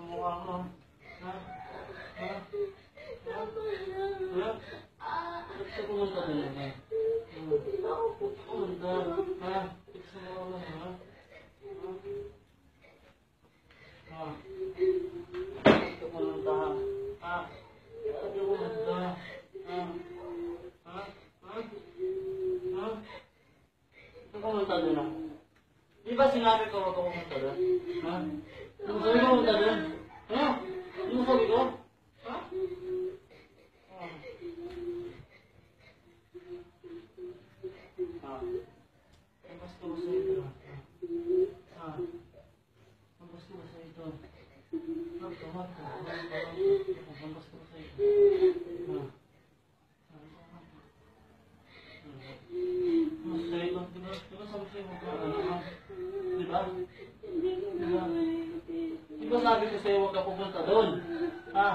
mukha mo. Ha? Ha? Ha? Ha? Ba't ka pumunta doon naman? Pumunta. Ha? Fix mo ako lang, ha? Ha? Ba't ka pumunta, ha? Ha? Ba't ka pumunta? Ha? Ha? Ha? Ha? Ba't ka pumunta doon, ha? Di ba sinabi ko huwag ka pumunta doon? Ha? Ano sabi ko pumunta doon? Ha? Ano sabi ko? Ha? Labas ko ba sa ito? Labas ko ba sa ito? Labas ko ba sa ito? Labas sa ito? Diba sabi sa'yo mo ka? Diba? Diba sabi ko sa'yo huwag ka pupunta doon? Ha?